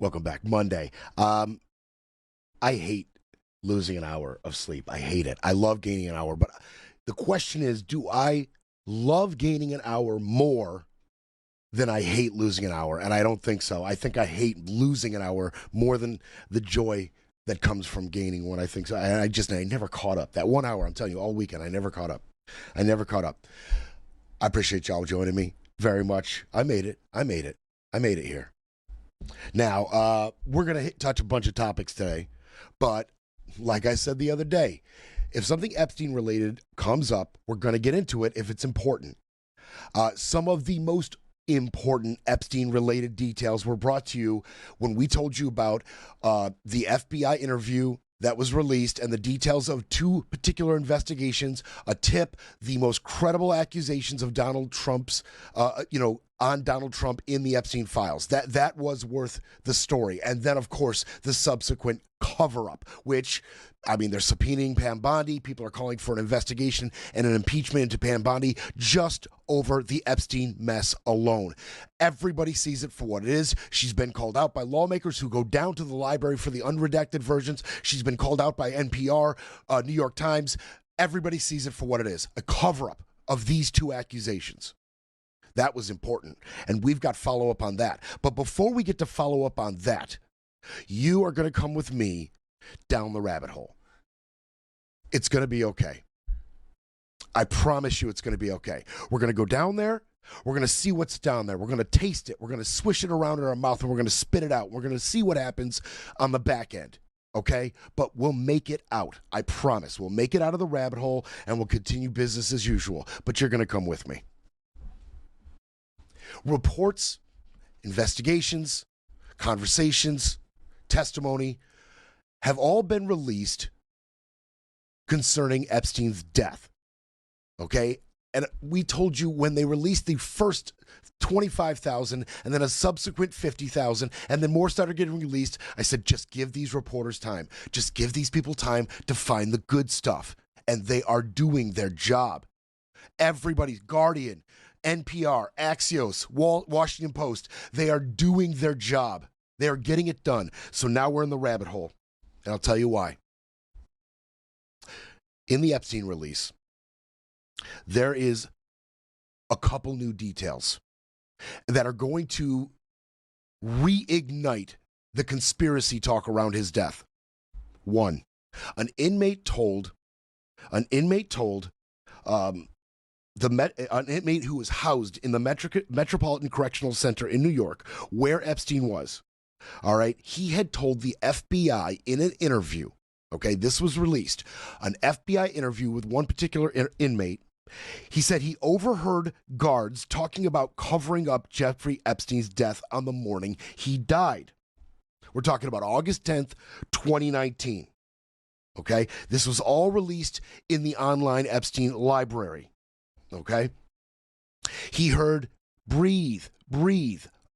Welcome back. Monday. I hate losing an hour of sleep. I hate it. I love gaining an hour. But the question is, do I love gaining an hour more than I hate losing an hour? And I don't think so. I think I hate losing an hour more than the joy that comes from gaining one. I think so. And I never caught up. That 1 hour, I'm telling you, all weekend, I never caught up. I appreciate y'all joining me very much. I made it here. Now, we're going to touch a bunch of topics today, but like I said the other day, if something Epstein related comes up, we're going to get into it if it's important. Some of the most important Epstein related details were brought to you when we told you about the FBI interview that was released and the details of two particular investigations, a tip, the most credible accusations of Donald Trump's, on Donald Trump in the Epstein files. That was worth the story. And then, of course, the subsequent cover-up, which, I mean, they're subpoenaing Pam Bondi. People are calling for an investigation and an impeachment into Pam Bondi just over the Epstein mess alone. Everybody sees it for what it is. She's been called out by lawmakers who go down to the library for the unredacted versions. She's been called out by NPR, New York Times. Everybody sees it for what it is, a cover-up of these two accusations. That was important, and we've got follow-up on that. But before we get to follow-up on that, you are going to come with me down the rabbit hole. It's going to be okay. I promise you it's going to be okay. We're going to go down there. We're going to see what's down there. We're going to taste it. We're going to swish it around in our mouth, and we're going to spit it out. We're going to see what happens on the back end, okay? But we'll make it out. I promise. We'll make it out of the rabbit hole, and we'll continue business as usual. But you're going to come with me. Reports, investigations, conversations, testimony have all been released concerning Epstein's death. Okay? And we told you when they released the first 25,000 and then a subsequent 50,000 and then more started getting released, I said, just give these reporters time. Just give these people time to find the good stuff. And they are doing their job. Everybody's Guardian, NPR, Axios, Washington Post, they are doing their job. They are getting it done. So now we're in the rabbit hole. And I'll tell you why. In the Epstein release, there is a couple new details that are going to reignite the conspiracy talk around his death. One, an inmate told an inmate who was housed in the Metropolitan Correctional Center in New York, where Epstein was. All right. He had told the FBI in an interview, okay, this was released, an FBI interview with one particular inmate. He said he overheard guards talking about covering up Jeffrey Epstein's death on the morning he died. We're talking about August 10th, 2019. Okay. This was all released in the online Epstein library. Okay. He heard breathe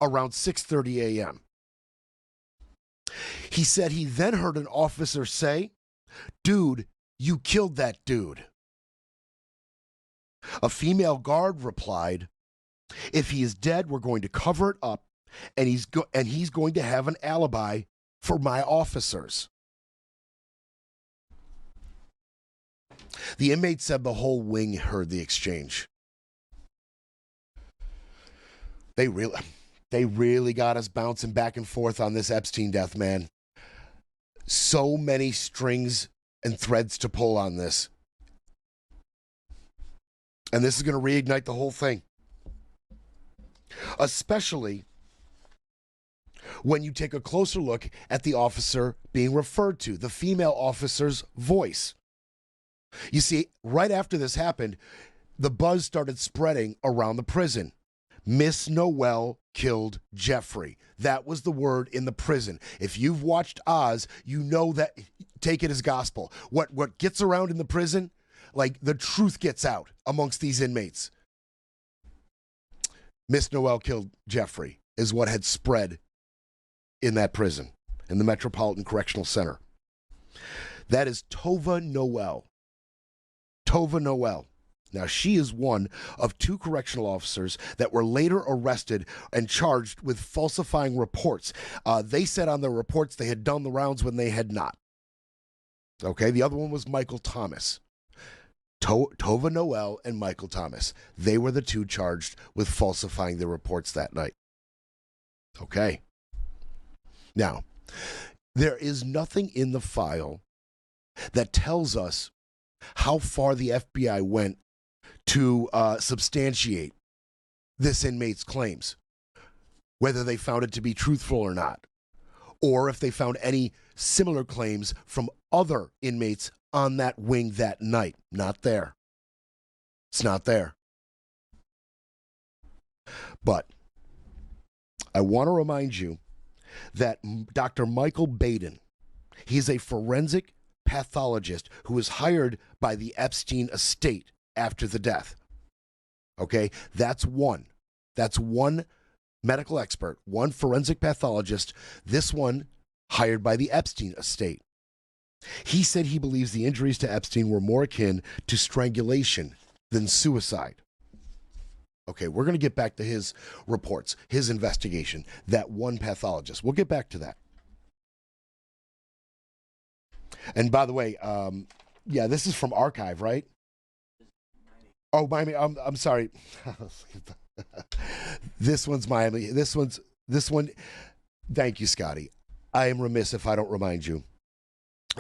around 6:30 a.m. He said he then heard an officer say, "Dude, you killed that dude." A female guard replied, "If he is dead, we're going to cover it up, and he's going to have an alibi for my officers." The inmate said the whole wing heard the exchange. They really got us bouncing back and forth on this Epstein death, man. So many strings and threads to pull on this. And this is going to reignite the whole thing. Especially when you take a closer look at the officer being referred to, the female officer's voice. You see, right after this happened, the buzz started spreading around the prison. Miss Noel killed Jeffrey. That was the word in the prison. If you've watched Oz, you know that. Take it as gospel. What gets around in the prison, like the truth gets out amongst these inmates. Miss Noel killed Jeffrey is what had spread in that prison, in the Metropolitan Correctional Center. That is Tova Noel. Tova Noel. Now, she is one of 2 correctional officers that were later arrested and charged with falsifying reports. They said on their reports they had done the rounds when they had not. Okay, the other one was Michael Thomas. Tova Noel and Michael Thomas. They were the 2 charged with falsifying the reports that night. Okay. Now, there is nothing in the file that tells us how far the FBI went to substantiate this inmate's claims, whether they found it to be truthful or not, or if they found any similar claims from other inmates on that wing that night. Not there. It's not there. But I want to remind you that Dr. Michael Baden, he's a forensic pathologist who was hired by the Epstein estate after the death. Okay, that's one medical expert, one forensic pathologist, this one hired by the Epstein estate. He said he believes the injuries to Epstein were more akin to strangulation than suicide. Okay, we're going to get back to his reports, his investigation, that one pathologist. We'll get back to that. And by the way, yeah, this is from Archive, right? Oh, Miami. I'm sorry. This one's Miami. This one. Thank you, Scotty. I am remiss if I don't remind you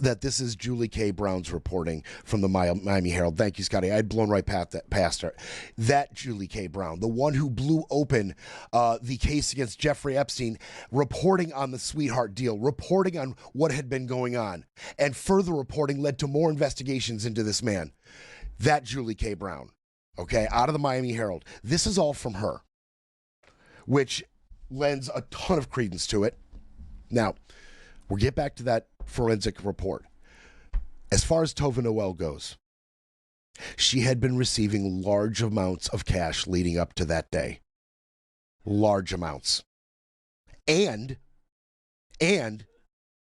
that this is Julie K. Brown's reporting from the Miami Herald. Thank you, Scotty. I'd blown right past her. That Julie K. Brown, the one who blew open the case against Jeffrey Epstein, reporting on the sweetheart deal, reporting on what had been going on, and further reporting led to more investigations into this man. That Julie K. Brown, okay, out of the Miami Herald. This is all from her, which lends a ton of credence to it. Now, we'll get back to that forensic report. As far as Tova Noel goes, she had been receiving large amounts of cash leading up to that day. Large amounts. And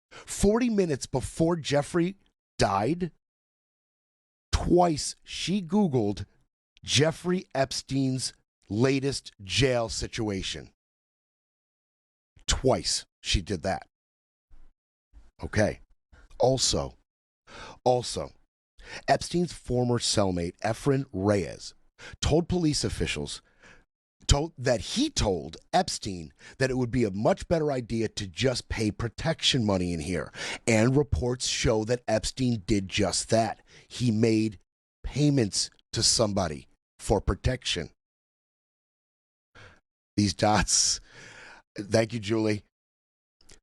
40 minutes before Jeffrey died, twice she Googled Jeffrey Epstein's latest jail situation. Twice she did that. Okay. Also, Epstein's former cellmate, Efren Reyes, told police officials that he told Epstein that it would be a much better idea to just pay protection money in here. And reports show that Epstein did just that. He made payments to somebody for protection. These dots, thank you, Julie.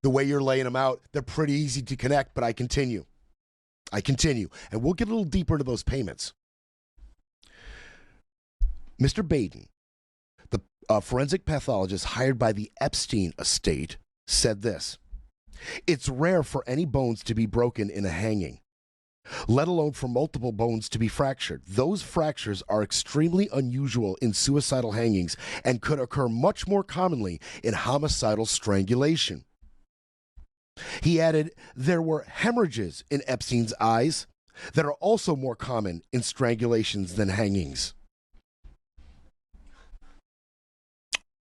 The way you're laying them out, they're pretty easy to connect, but I continue. And we'll get a little deeper into those payments. Mr. Baden, the forensic pathologist hired by the Epstein estate, said this: "It's rare for any bones to be broken in a hanging, let alone for multiple bones to be fractured. Those fractures are extremely unusual in suicidal hangings and could occur much more commonly in homicidal strangulation." He added, there were hemorrhages in Epstein's eyes that are also more common in strangulations than hangings.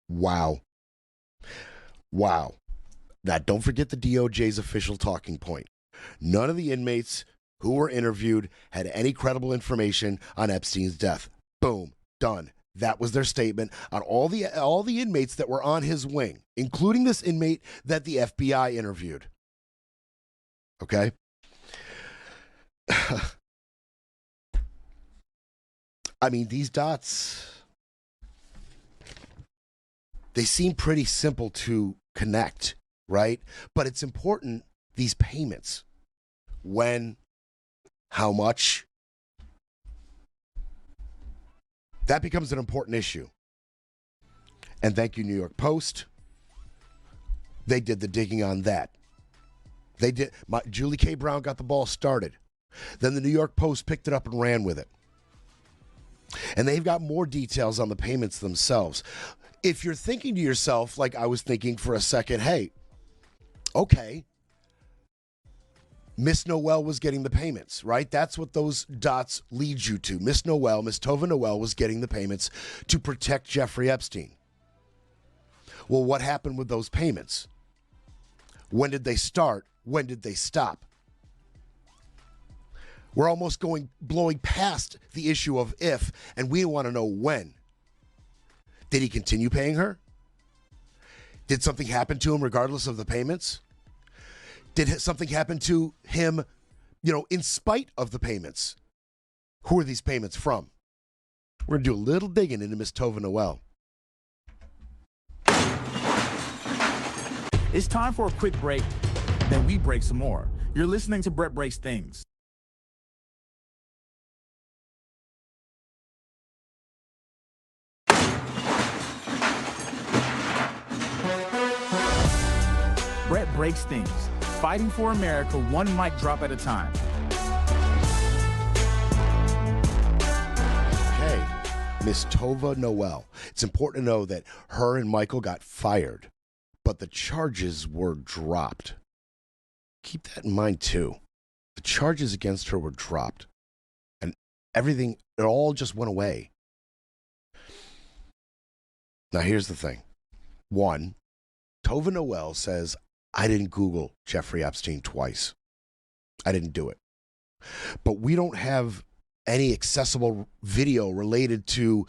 Wow. Now, don't forget the DOJ's official talking point. None of the inmates who were interviewed had any credible information on Epstein's death. Boom, done. That was their statement on all the inmates that were on his wing, including this inmate that the FBI interviewed. Okay? I mean, these dots, they seem pretty simple to connect, right? But it's important, these payments. When, how much? That becomes an important issue. And thank you, New York Post. They did the digging on that. They did. Julie K. Brown got the ball started. Then the New York Post picked it up and ran with it. And they've got more details on the payments themselves. If you're thinking to yourself, like I was thinking for a second, hey, okay, Miss Noel was getting the payments, right? That's what those dots lead you to. Miss Tova Noel was getting the payments to protect Jeffrey Epstein. Well, what happened with those payments? When did they start? When did they stop? We're almost blowing past the issue of if, and we want to know when. Did he continue paying her? Did something happen to him regardless of the payments? Did something happen to him, in spite of the payments? Who are these payments from? We're going to do a little digging into Miss Tova Noel. It's time for a quick break, then we break some more. You're listening to Brett Breaks Things. Brett Breaks Things, fighting for America one mic drop at a time. Okay, Miss Tova Noel. It's important to know that her and Michael got fired, but the charges were dropped. Keep that in mind, too. The charges against her were dropped, and everything, it all just went away. Now, here's the thing. One, Tova Noel says, I didn't Google Jeffrey Epstein twice. I didn't do it. But we don't have any accessible video related to,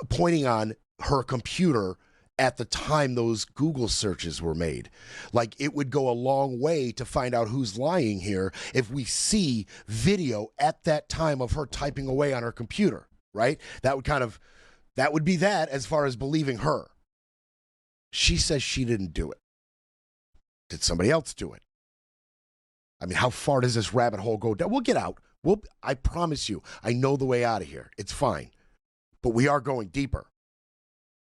pointing on her computer at the time those Google searches were made. Like, it would go a long way to find out who's lying here if we see video at that time of her typing away on her computer, right? That would be that as far as believing her. She says she didn't do it. Did somebody else do it? I mean, how far does this rabbit hole go down? We'll get out. I promise you, I know the way out of here. It's fine. But we are going deeper.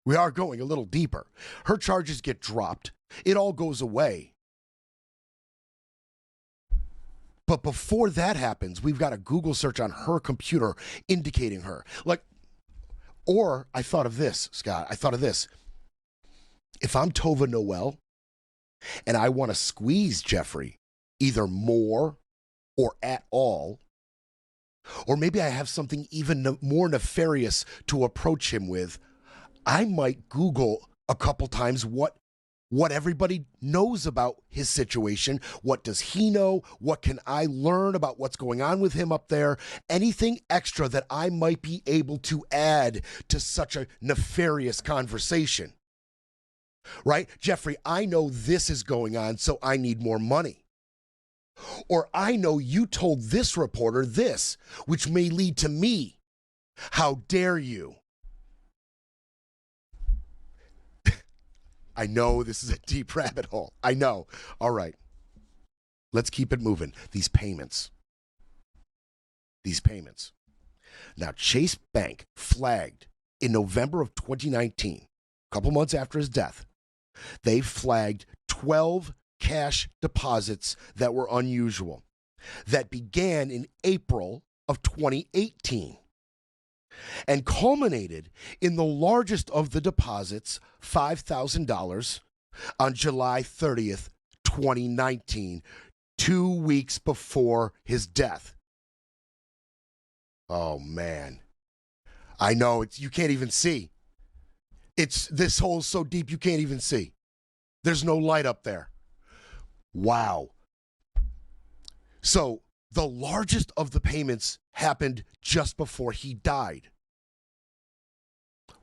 We are going a little deeper. Her charges get dropped. It all goes away. But before that happens, we've got a Google search on her computer indicating her. Or I thought of this, Scott. I thought of this. If I'm Tova Noel and I want to squeeze Jeffrey either more or at all, or maybe I have something even more nefarious to approach him with, I might Google a couple times what everybody knows about his situation. What does he know? What can I learn about what's going on with him up there? Anything extra that I might be able to add to such a nefarious conversation. Right? Jeffrey, I know this is going on, so I need more money. Or I know you told this reporter this, which may lead to me. How dare you? I know this is a deep rabbit hole. I know. All right. Let's keep it moving. These payments. Now, Chase Bank flagged in November of 2019, a couple months after his death, they flagged 12 cash deposits that were unusual that began in April of 2018 and culminated in the largest of the deposits, $5,000, on July 30th, 2019, 2 weeks before his death. Oh, man. I know, you can't even see. This hole's so deep you can't even see. There's no light up there. Wow. So the largest of the payments happened just before he died.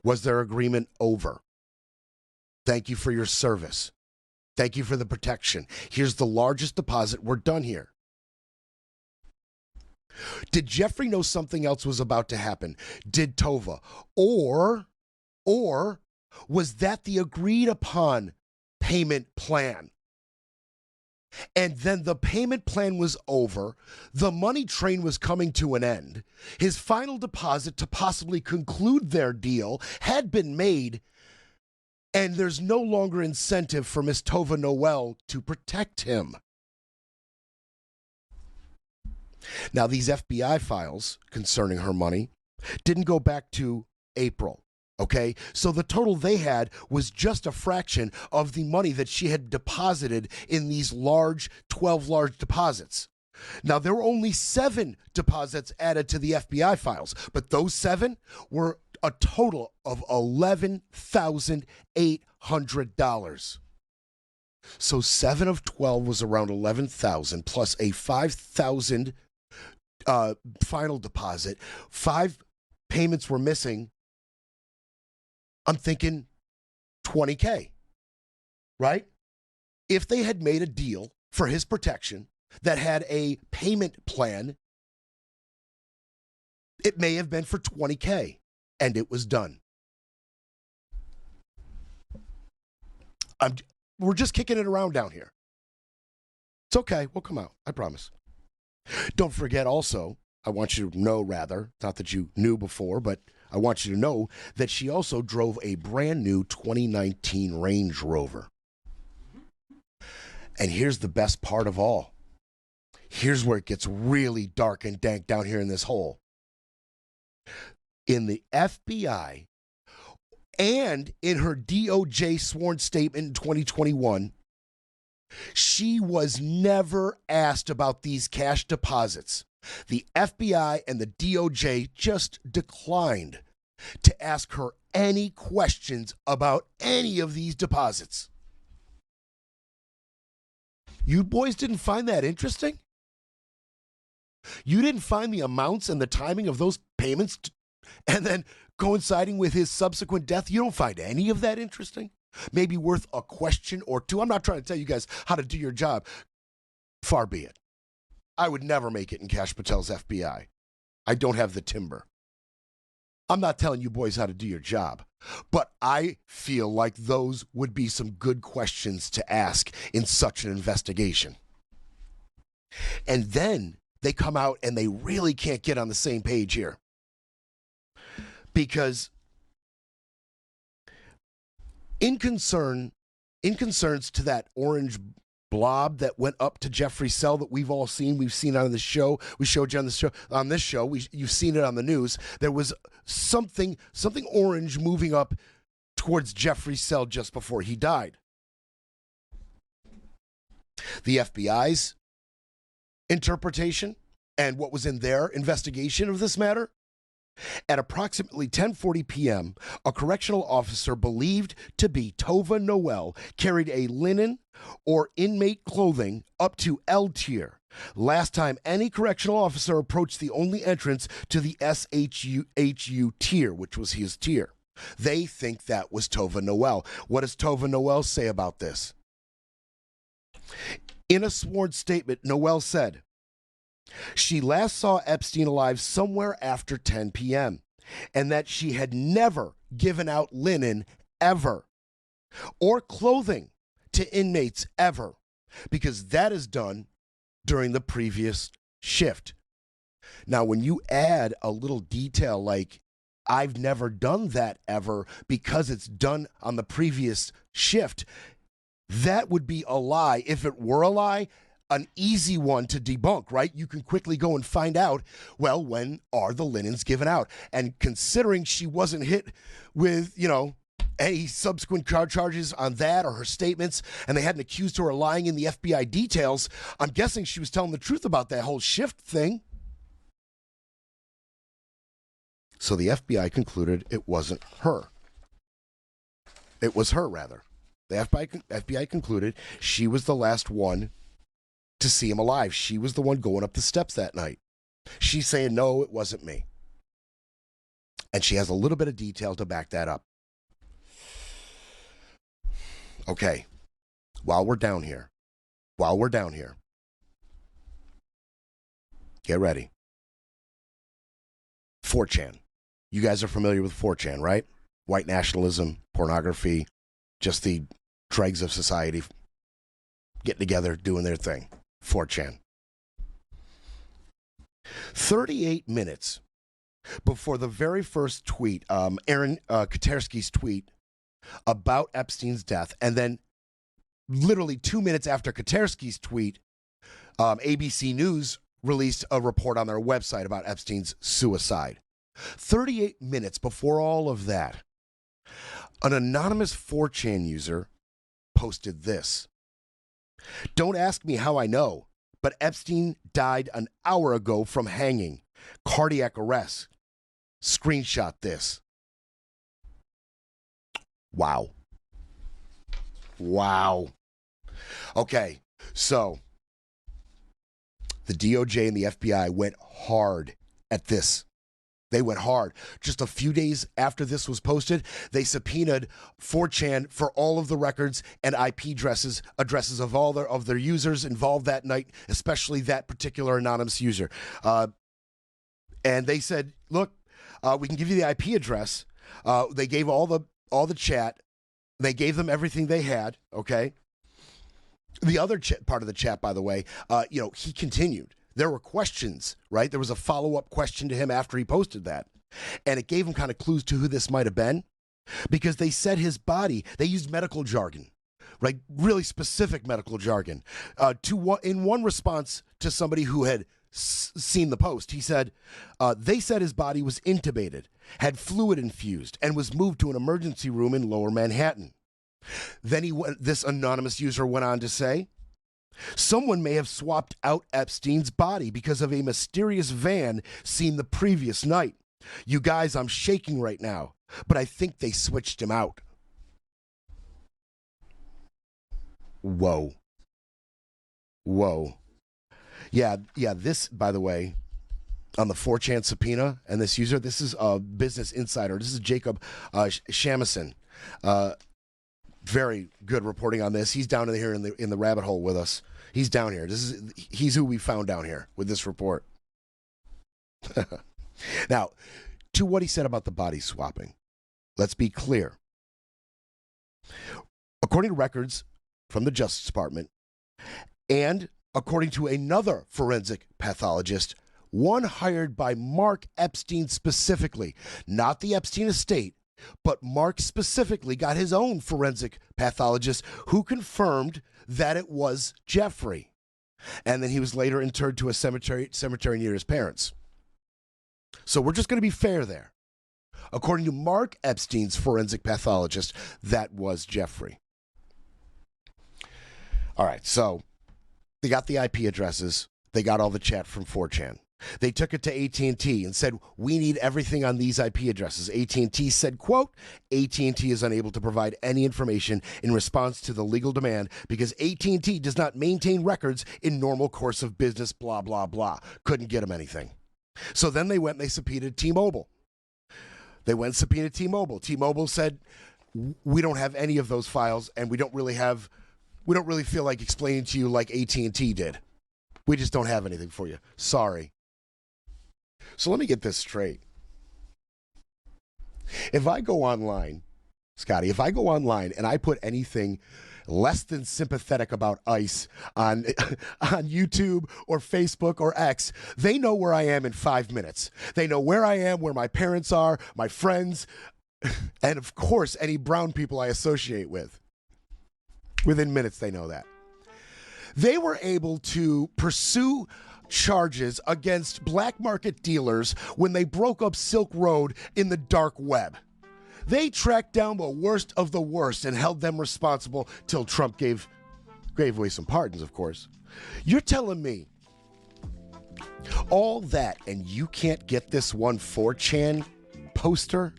Was their agreement over? Thank you for your service. Thank you for the protection. Here's the largest deposit. We're done here. Did Jeffrey know something else was about to happen? Did Tova? Or was that the agreed upon payment plan? And then the payment plan was over. The money train was coming to an end. His final deposit to possibly conclude their deal had been made. And there's no longer incentive for Miss Tova Noel to protect him. Now, these FBI files concerning her money didn't go back to April Okay, so the total they had was just a fraction of the money that she had deposited in these 12 large deposits. Now, there were only 7 deposits added to the FBI files, but those 7 were a total of $11,800. So 7 of 12 was around 11,000 plus a 5,000 final deposit. 5 payments were missing. I'm thinking $20K, right? If they had made a deal for his protection that had a payment plan, it may have been for $20K, and it was done. We're just kicking it around down here. It's okay. We'll come out. I promise. Don't forget also, I want you to know, rather, not that you knew before, but I want you to know that she also drove a brand new 2019 Range Rover. And here's the best part of all. Here's where it gets really dark and dank down here in this hole. In the FBI and in her DOJ sworn statement in 2021, she was never asked about these cash deposits. The FBI and the DOJ just declined to ask her any questions about any of these deposits. You boys didn't find that interesting? You didn't find the amounts and the timing of those payments and then coinciding with his subsequent death? You don't find any of that interesting? Maybe worth a question or two? I'm not trying to tell you guys how to do your job. Far be it. I would never make it in Kash Patel's FBI. I don't have the timber. I'm not telling you boys how to do your job, but I feel like those would be some good questions to ask in such an investigation. And then they come out and they really can't get on the same page here. Because in concerns to that orange blob that went up to Jeffrey's cell that we've all seen, we've seen on the show, we showed you on this show, you've seen it on the news. There was something orange moving up towards Jeffrey's cell just before he died. The FBI's interpretation and what was in their investigation of this matter: at approximately 10:40 p.m., a correctional officer believed to be Tova Noel carried a linen or inmate clothing up to L tier. Last time any correctional officer approached the only entrance to the SHU tier, which was his tier. They think that was Tova Noel. What does Tova Noel say about this? In a sworn statement, Noel said, she last saw Epstein alive somewhere after 10 p.m. and that she had never given out linen ever or clothing to inmates ever, because that is done during the previous shift. Now, when you add a little detail like, I've never done that ever because it's done on the previous shift, that would be a lie. If it were a lie, an easy one to debunk, right? You can quickly go and find out, well, when are the linens given out? And considering she wasn't hit with, any subsequent charges on that or her statements, and they hadn't accused her of lying in the FBI details, I'm guessing she was telling the truth about that whole shift thing. So the FBI concluded it wasn't her. It was her, rather. The FBI concluded she was the last one to see him alive. She was the one going up the steps that night. She's saying, no, it wasn't me. And she has a little bit of detail to back that up. Okay, while we're down here, get ready. 4chan. You guys are familiar with 4chan, right? White nationalism, pornography, just the dregs of society getting together, doing their thing. 4chan. 38 minutes before the very first tweet, Aaron Katersky's tweet about Epstein's death, and then literally 2 minutes after Katersky's tweet, ABC News released a report on their website about Epstein's suicide. 38 minutes before all of that, An anonymous 4chan user posted this. Don't ask me how I know, but Epstein died an hour ago from hanging. Cardiac arrest. Screenshot this. Wow. Wow. Okay, so the DOJ and the FBI went hard at this. They went hard. Just a few days after this was posted, they subpoenaed 4chan for all of the records and IP addresses of all of their users involved that night, especially that particular anonymous user. And they said, "Look, we can give you the IP address." They gave all the chat. They gave them everything they had. Okay. The other part of the chat, by the way, he continued. There were questions, right? There was a follow-up question to him after he posted that. And it gave him kind of clues to who this might have been, because they said his body, they used medical jargon, right? Really specific medical jargon. In one response to somebody who had seen the post, he said, they said his body was intubated, had fluid infused, and was moved to an emergency room in Lower Manhattan. Then this anonymous user went on to say, someone may have swapped out Epstein's body because of a mysterious van seen the previous night. You guys, I'm shaking right now, but I think they switched him out. Whoa. Yeah, this, by the way, on the 4chan subpoena and this user, this is a Business Insider. This is Jacob Shamison. Very good reporting on this. He's down here in the rabbit hole with us. He's down here. He's who we found down here with this report. Now, to what he said about the body swapping, let's be clear. According to records from the Justice Department, and according to another forensic pathologist, one hired by Mark Epstein specifically, not the Epstein estate, but Mark specifically got his own forensic pathologist who confirmed that it was Jeffrey. And then he was later interred to a cemetery near his parents. So we're just going to be fair there. According to Mark Epstein's forensic pathologist, that was Jeffrey. All right, so they got the IP addresses. They got all the chat from 4chan. They took it to AT&T and said, we need everything on these IP addresses. AT&T said, quote, AT&T is unable to provide any information in response to the legal demand because AT&T does not maintain records in normal course of business, blah, blah, blah. Couldn't get them anything. So then they went and they subpoenaed T-Mobile. They went and subpoenaed T-Mobile. T-Mobile said, we don't have any of those files and we don't really feel like explaining to you like AT&T did. We just don't have anything for you. Sorry. So let me get this straight. If I go online, Scotty, and I put anything less than sympathetic about ICE on YouTube or Facebook or X, they know where I am in 5 minutes. They know where I am, where my parents are, my friends, and of course, any brown people I associate with. Within minutes, they know that. They were able to pursue charges against black market dealers when they broke up Silk Road in the dark web. They tracked down the worst of the worst and held them responsible till Trump gave away some pardons, of course. You're telling me all that and you can't get this one 4chan poster?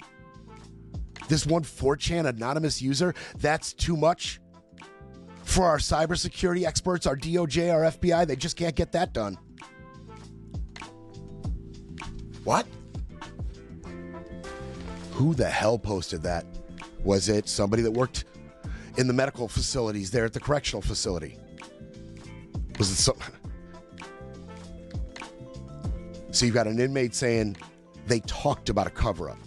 This one 4chan anonymous user? That's too much? For our cybersecurity experts, our DOJ, our FBI, they just can't get that done. What? Who the hell posted that? Was it somebody that worked in the medical facilities there at the correctional facility? Was it some? So you've got an inmate saying they talked about a cover-up.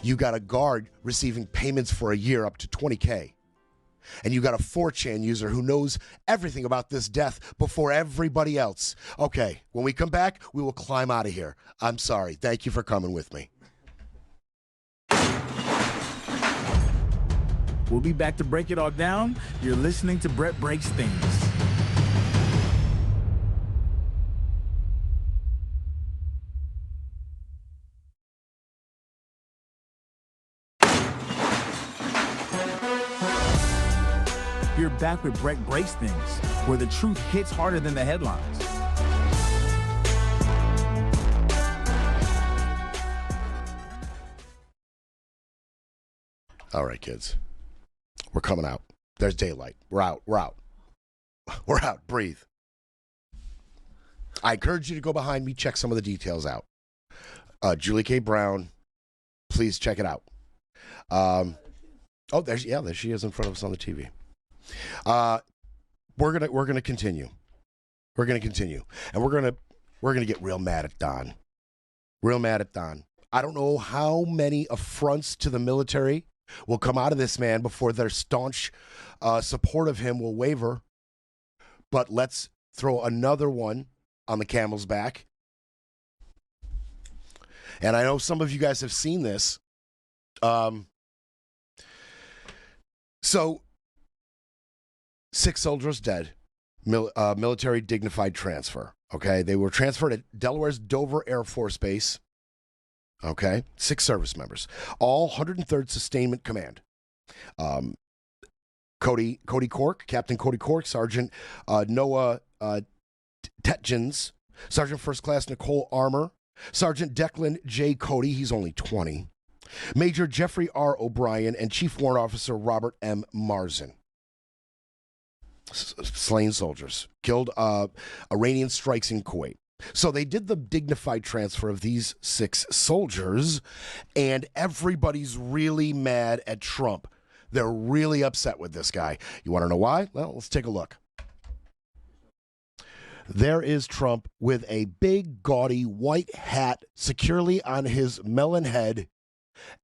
You got a guard receiving payments for a year up to $20K. And you got a 4chan user who knows everything about this death before everybody else. Okay, when we come back, we will climb out of here. I'm sorry. Thank you for coming with me. We'll be back to break it all down. You're listening to Brett Breaks Things. We're back with Brett Breaks Things, where the truth hits harder than the headlines. All right, kids. We're coming out. There's daylight. We're out. We're out. We're out. Breathe. I encourage you to go behind me, check some of the details out. Julie K. Brown, please check it out. There she is in front of us on the TV. We're gonna continue. We're gonna continue, and we're gonna get real mad at Don. Real mad at Don. I don't know how many affronts to the military will come out of this man before their staunch support of him will waver. But let's throw another one on the camel's back. And I know some of you guys have seen this. So, 6 soldiers dead, military dignified transfer, okay? They were transferred at Delaware's Dover Air Force Base, okay? 6 service members, all 103rd Sustainment Command. Cody Cork, Captain Cody Cork, Sergeant Noah Tetjens, Sergeant First Class Nicole Armour, Sergeant Declan J. Cody, he's only 20, Major Jeffrey R. O'Brien, and Chief Warrant Officer Robert M. Marzin. Slain soldiers, killed Iranian strikes in Kuwait. So they did the dignified transfer of these 6 soldiers, and everybody's really mad at Trump. They're really upset with this guy. You want to know why? Well, let's take a look. There is Trump with a big, gaudy white hat securely on his melon head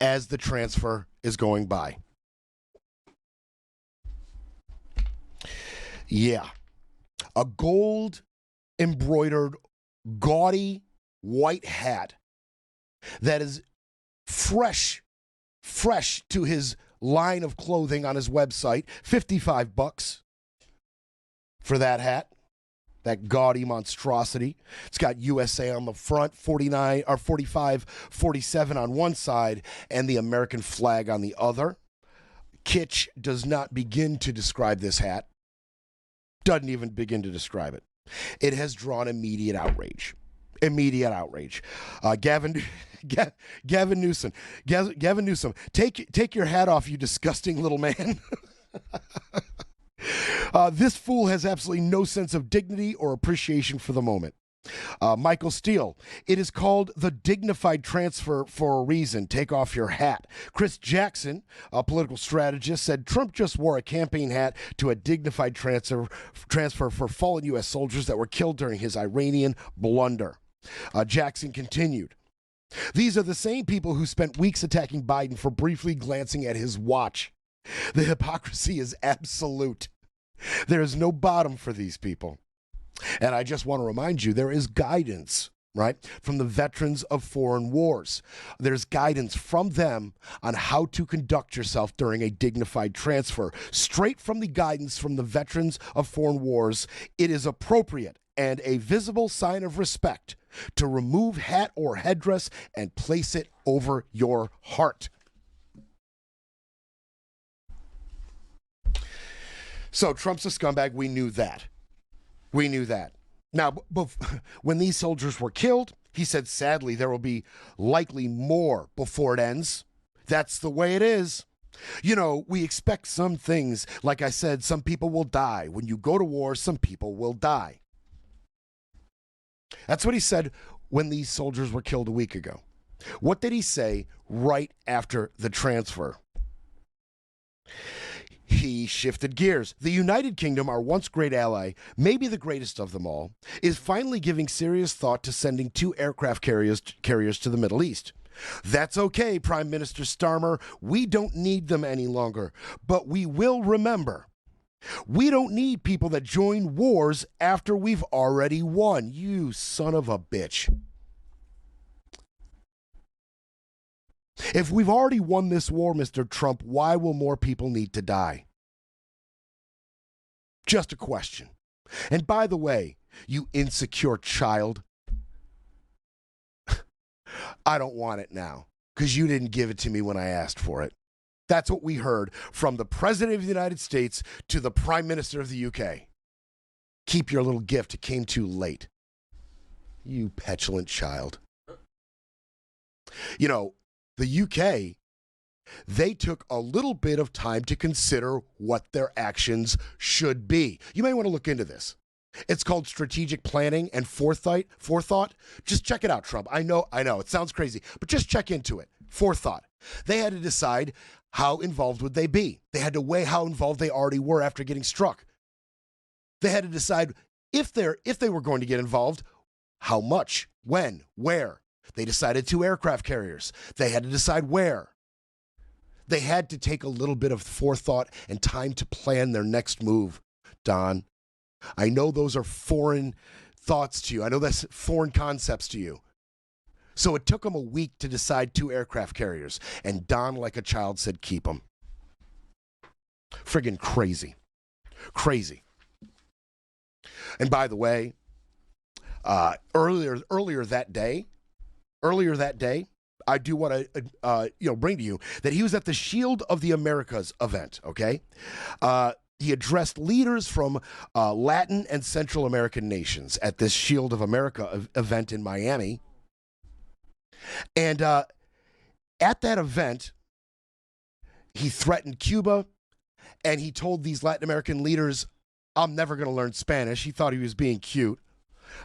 as the transfer is going by. Yeah. A gold embroidered, gaudy white hat that is fresh to his line of clothing on his website. $55 for that hat. That gaudy monstrosity. It's got USA on the front, 49 or 45, 47 on one side, and the American flag on the other. Kitsch does not begin to describe this hat. Doesn't even begin to describe it. It has drawn immediate outrage. Immediate outrage. Gavin Newsom. Gavin Newsom, take your hat off, you disgusting little man. This fool has absolutely no sense of dignity or appreciation for the moment. Michael Steele, it is called the dignified transfer for a reason. Take off your hat. Chris Jackson, a political strategist, said Trump just wore a campaign hat to a dignified transfer for fallen U.S. soldiers that were killed during his Iranian blunder. Jackson continued, these are the same people who spent weeks attacking Biden for briefly glancing at his watch. The hypocrisy is absolute. There is no bottom for these people. And I just want to remind you, there is guidance, right, from the veterans of foreign wars. There's guidance from them on how to conduct yourself during a dignified transfer. Straight from the guidance from the veterans of foreign wars, it is appropriate and a visible sign of respect to remove hat or headdress and place it over your heart. So Trump's a scumbag. We knew that. We knew that. Now, when these soldiers were killed, he said, sadly, there will be likely more before it ends. That's the way it is. You know, we expect some things. Like I said, some people will die. When you go to war, some people will die. That's what he said when these soldiers were killed a week ago. What did he say right after the transfer? He shifted gears. The United Kingdom, our once great ally, maybe the greatest of them all, is finally giving serious thought to sending 2 aircraft carriers to the Middle East. That's okay, Prime Minister Starmer. We don't need them any longer. But we will remember, we don't need people that join wars after we've already won. You son of a bitch. If we've already won this war, Mr. Trump, why will more people need to die? Just a question. And by the way, you insecure child, I don't want it now because you didn't give it to me when I asked for it. That's what we heard from the President of the United States to the Prime Minister of the UK. Keep your little gift. It came too late. You petulant child. You know, the UK, they took a little bit of time to consider what their actions should be. You may want to look into this. It's called strategic planning and forethought. Just check it out, Trump. I know, it sounds crazy, but just check into it. Forethought. They had to decide how involved would they be. They had to weigh how involved they already were after getting struck. They had to decide if they were going to get involved, how much, when, where. They decided 2 aircraft carriers. They had to decide where. They had to take a little bit of forethought and time to plan their next move, Don. I know those are foreign thoughts to you. I know that's foreign concepts to you. So it took them a week to decide 2 aircraft carriers. And Don, like a child, said keep them. Friggin' crazy. Crazy. And by the way, earlier that day, I do want to bring to you that he was at the Shield of the Americas event, okay? He addressed leaders from Latin and Central American nations at this Shield of America event in Miami. And at that event, he threatened Cuba, and he told these Latin American leaders, I'm never going to learn Spanish. He thought he was being cute.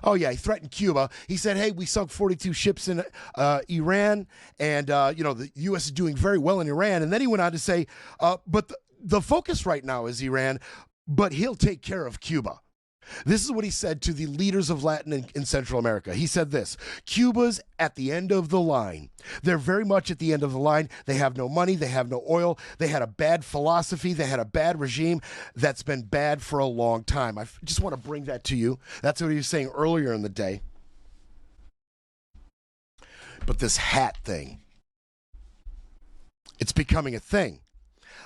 Oh, yeah, he threatened Cuba. He said, hey, we sunk 42 ships in Iran, and, the U.S. is doing very well in Iran. And then he went on to say, but the focus right now is Iran, but he'll take care of Cuba. This is what he said to the leaders of Latin and Central America. He said this: Cuba's at the end of the line. They're very much at the end of the line. They have no money. They have no oil. They had a bad philosophy. They had a bad regime that's been bad for a long time. I just want to bring that to you. That's what he was saying earlier in the day. But this hat thing, it's becoming a thing.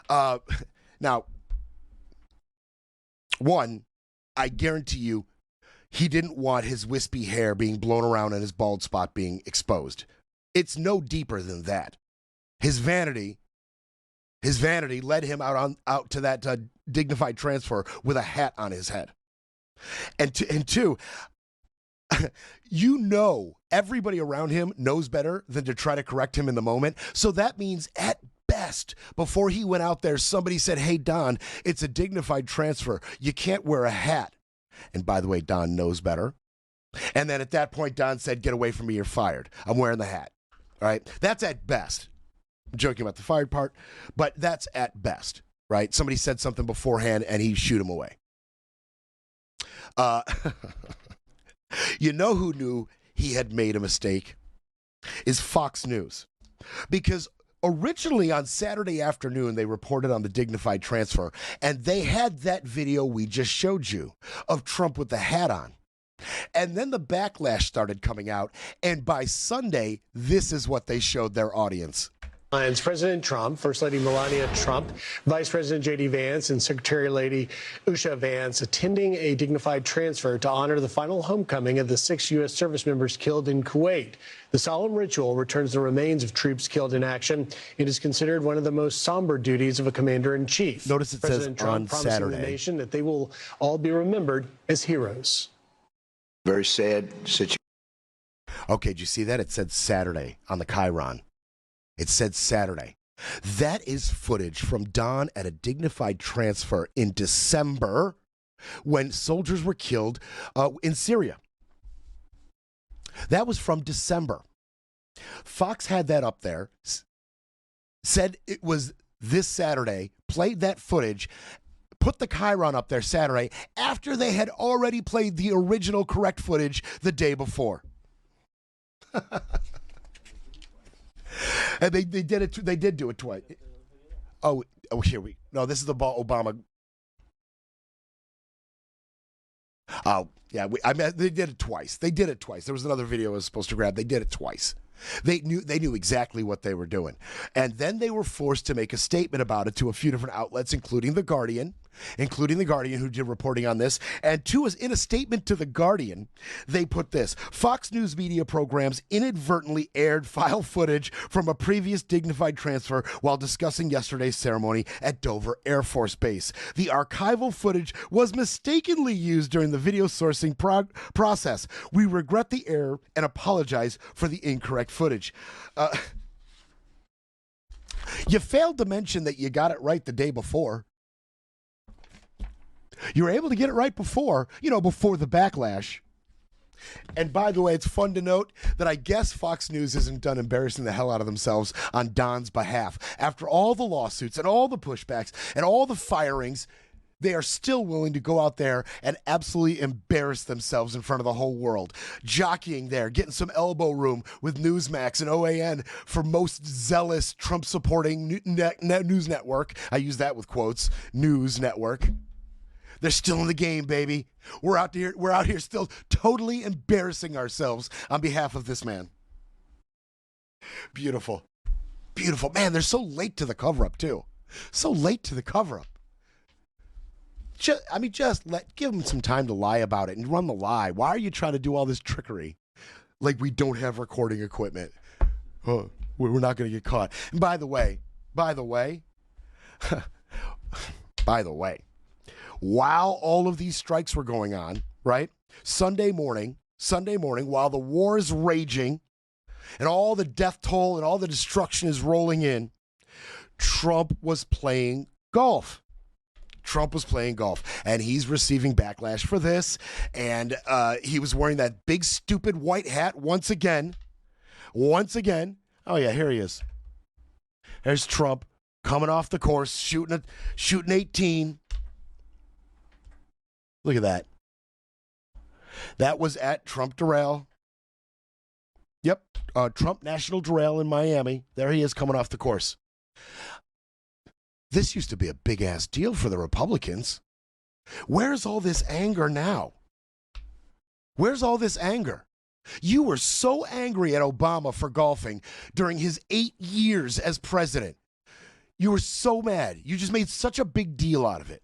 Now, one, I guarantee you, he didn't want his wispy hair being blown around and his bald spot being exposed. It's no deeper than that. His vanity led him out to that dignified transfer with a hat on his head. And two, everybody around him knows better than to try to correct him in the moment. So that means at best, before he went out there, somebody said, hey, Don, it's a dignified transfer. You can't wear a hat. And by the way, Don knows better. And then at that point, Don said, get away from me, you're fired. I'm wearing the hat. All right? That's at best. I'm joking about the fired part, but that's at best, right? Somebody said something beforehand and he shoot him away. You know who knew he had made a mistake? Is Fox News. Because originally on Saturday afternoon, they reported on the dignified transfer, and they had that video we just showed you of Trump with the hat on. And then the backlash started coming out, and by Sunday, this is what they showed their audience. President Trump, First Lady Melania Trump, Vice President J.D. Vance, and Secretary Lady Usha Vance attending a dignified transfer to honor the final homecoming of the 6 U.S. service members killed in Kuwait. The solemn ritual returns the remains of troops killed in action. It is considered one of the most somber duties of a commander-in-chief. Notice it President says Trump on promising Saturday. the nation that they will all be remembered as heroes. Very sad situation. Okay, did you see that? It said Saturday on the Chiron. It said Saturday. That is footage from Don at a dignified transfer in December when soldiers were killed in Syria. That was from December. Fox had that up there, said it was this Saturday, played that footage, put the Chiron up there Saturday after they had already played the original correct footage the day before. And they did it. They did do it twice. Oh, here we. No, this is the Obama. Oh, Yeah, they did it twice. They did it twice. There was another video I was supposed to grab. They did it twice. They knew exactly what they were doing. And then they were forced to make a statement about it to a few different outlets, including The Guardian, who did reporting on this. And in a statement to The Guardian, they put this: Fox News media programs inadvertently aired file footage from a previous dignified transfer while discussing yesterday's ceremony at Dover Air Force Base. The archival footage was mistakenly used during the video sourcing process. We regret the error and apologize for the incorrect footage. You failed to mention that you got it right the day before. You were able to get it right before the backlash. And by the way, it's fun to note that I guess Fox News isn't done embarrassing the hell out of themselves on Don's behalf. After all the lawsuits and all the pushbacks and all the firings, they are still willing to go out there and absolutely embarrass themselves in front of the whole world. Jockeying there, getting some elbow room with Newsmax and OAN for most zealous Trump-supporting news network. I use that with quotes, news network. They're still in the game, baby. We're out here still totally embarrassing ourselves on behalf of this man. Beautiful. Beautiful. Man, they're so late to the cover-up, too. So late to the cover-up. Give them some time to lie about it and run the lie. Why are you trying to do all this trickery? Like we don't have recording equipment. We're not going to get caught. And by the way, while all of these strikes were going on, right? Sunday morning, while the war is raging and all the death toll and all the destruction is rolling in, Trump was playing golf. And he's receiving backlash for this. And he was wearing that big, stupid white hat once again. Oh, yeah, here he is. There's Trump coming off the course, shooting 18. Look at that. That was at Trump Doral. Yep, Trump National Doral in Miami. There he is coming off the course. This used to be a big-ass deal for the Republicans. Where's all this anger now? Where's all this anger? You were so angry at Obama for golfing during his 8 years as president. You were so mad. You just made such a big deal out of it.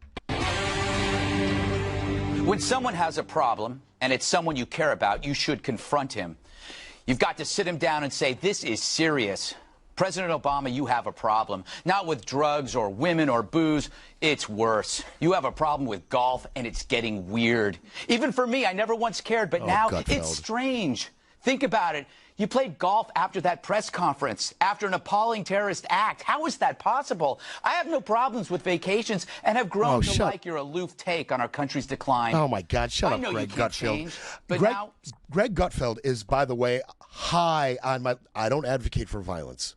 When someone has a problem, and it's someone you care about, you should confront him. You've got to sit him down and say, this is serious. President Obama, you have a problem. Not with drugs or women or booze. It's worse. You have a problem with golf, and it's getting weird. Even for me, I never once cared, but now it's strange. Think about it. You played golf after that press conference, after an appalling terrorist act. How is that possible? I have no problems with vacations and have grown to like your aloof take on our country's decline. Oh, my God. Shut up, Greg Gutfeld. Greg Gutfeld is, by the way, high on my... I don't advocate for violence.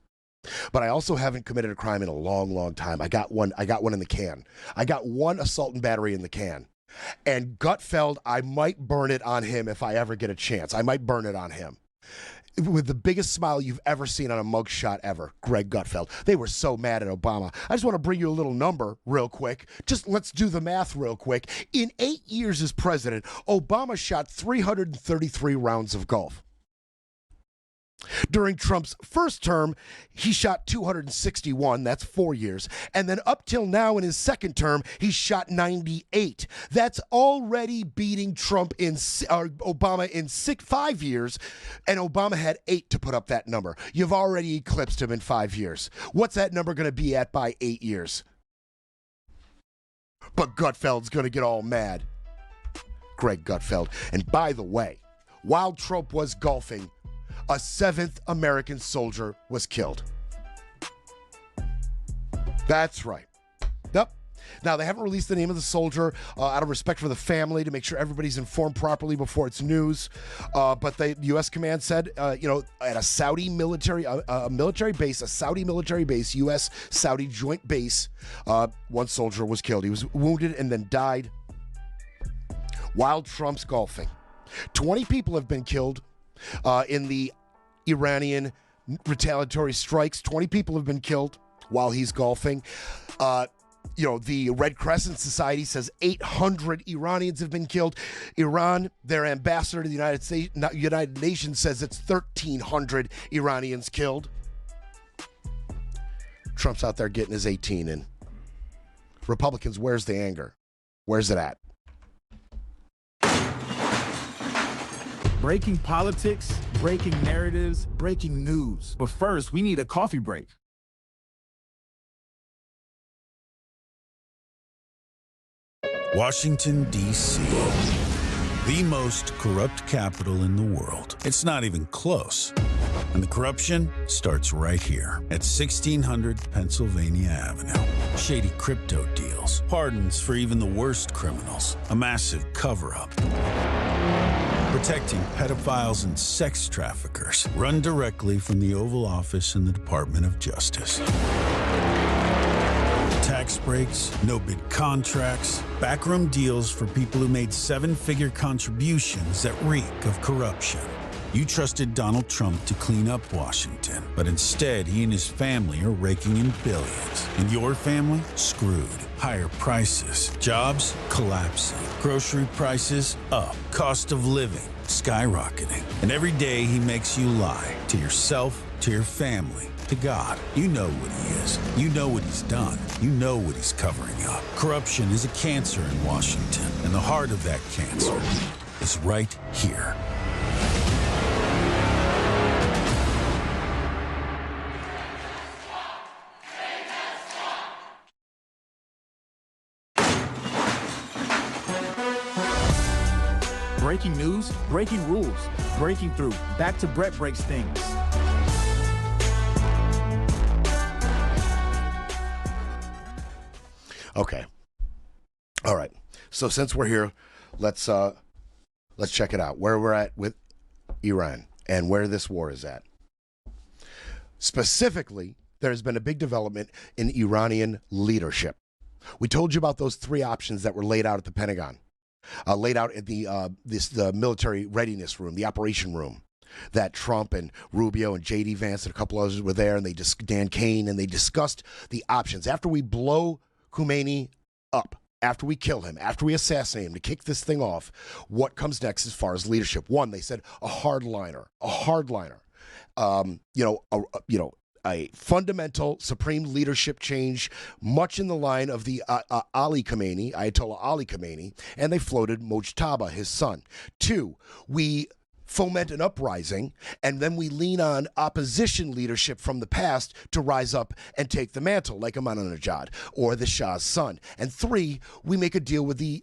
But I also haven't committed a crime in a long, long time. I got one in the can. I got one assault and battery in the can. And Gutfeld, I might burn it on him if I ever get a chance. I might burn it on him. With the biggest smile you've ever seen on a mugshot ever, Greg Gutfeld. They were so mad at Obama. I just want to bring you a little number real quick. Just let's do the math real quick. In 8 years as president, Obama shot 333 rounds of golf. During Trump's first term, he shot 261. That's 4 years. And then up till now in his second term, he shot 98. That's already beating Obama in 5 years. And Obama had 8 to put up that number. You've already eclipsed him in 5 years. What's that number going to be at by 8 years? But Gutfeld's going to get all mad. Greg Gutfeld. And by the way, while Trump was golfing, a 7th American soldier was killed. That's right. Yep. Now, they haven't released the name of the soldier out of respect for the family to make sure everybody's informed properly before it's news. But the U.S. command said, at a Saudi military base, U.S.-Saudi joint base, one soldier was killed. He was wounded and then died while Trump's golfing. 20 people have been killed in the Iranian retaliatory strikes. 20 people have been killed while he's golfing. The Red Crescent Society says 800 Iranians have been killed. Iran, their ambassador to the United Nations, says it's 1,300 Iranians killed. Trump's out there getting his 18 in. Republicans, where's the anger? Where's it at? Breaking politics, breaking narratives, breaking news. But first, we need a coffee break. Washington, D.C., the most corrupt capital in the world. It's not even close. And the corruption starts right here at 1600 Pennsylvania Avenue. Shady crypto deals, pardons for even the worst criminals, a massive cover-up. Protecting pedophiles and sex traffickers, run directly from the Oval Office in the Department of Justice. Tax breaks, no-bid contracts, backroom deals for people who made seven-figure contributions that reek of corruption. You trusted Donald Trump to clean up Washington, but instead he and his family are raking in billions. And your family? Screwed. Higher prices, jobs collapsing, grocery prices up, cost of living skyrocketing. And every day he makes you lie to yourself, to your family, to God. You know what he is. You know what he's done. You know what he's covering up. Corruption is a cancer in Washington, and the heart of that cancer is right here. Breaking news, breaking rules, breaking through. Back to Brett Breaks Things. Okay. All right. So since we're here, let's check it out. Where we're at with Iran and where this war is at. Specifically, there has been a big development in Iranian leadership. We told you about those three options that were laid out at the Pentagon. Laid out at the military readiness room, the operation room, that Trump and Rubio and J.D. Vance and a couple others were there, and Dan Kane, and they discussed the options. After we blow Khomeini up, after we kill him, after we assassinate him, to kick this thing off, what comes next as far as leadership? One, they said a hardliner, a fundamental supreme leadership change, much in the line of the Ayatollah Ali Khamenei, and they floated Mojtaba, his son. Two, we foment an uprising, and then we lean on opposition leadership from the past to rise up and take the mantle, like Ahmadinejad or the Shah's son. And three, we make a deal with the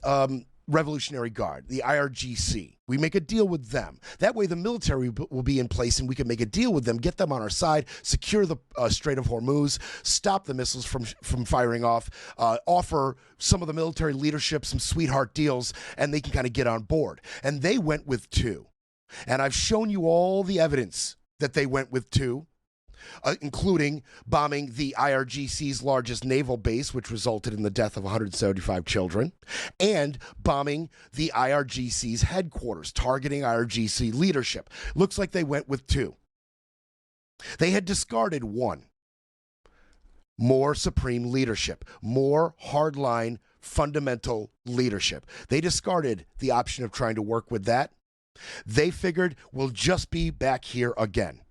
Revolutionary Guard, the IRGC. We make a deal with them. That way the military will be in place and we can make a deal with them, get them on our side, secure the Strait of Hormuz, stop the missiles from firing off, offer some of the military leadership some sweetheart deals, and they can kind of get on board. And they went with two. And I've shown you all the evidence that they went with two. Including bombing the IRGC's largest naval base, which resulted in the death of 175 children, and bombing the IRGC's headquarters, targeting IRGC leadership. Looks like they went with two. They had discarded one. More supreme leadership, more hardline, fundamental leadership. They discarded the option of trying to work with that. They figured we'll just be back here again.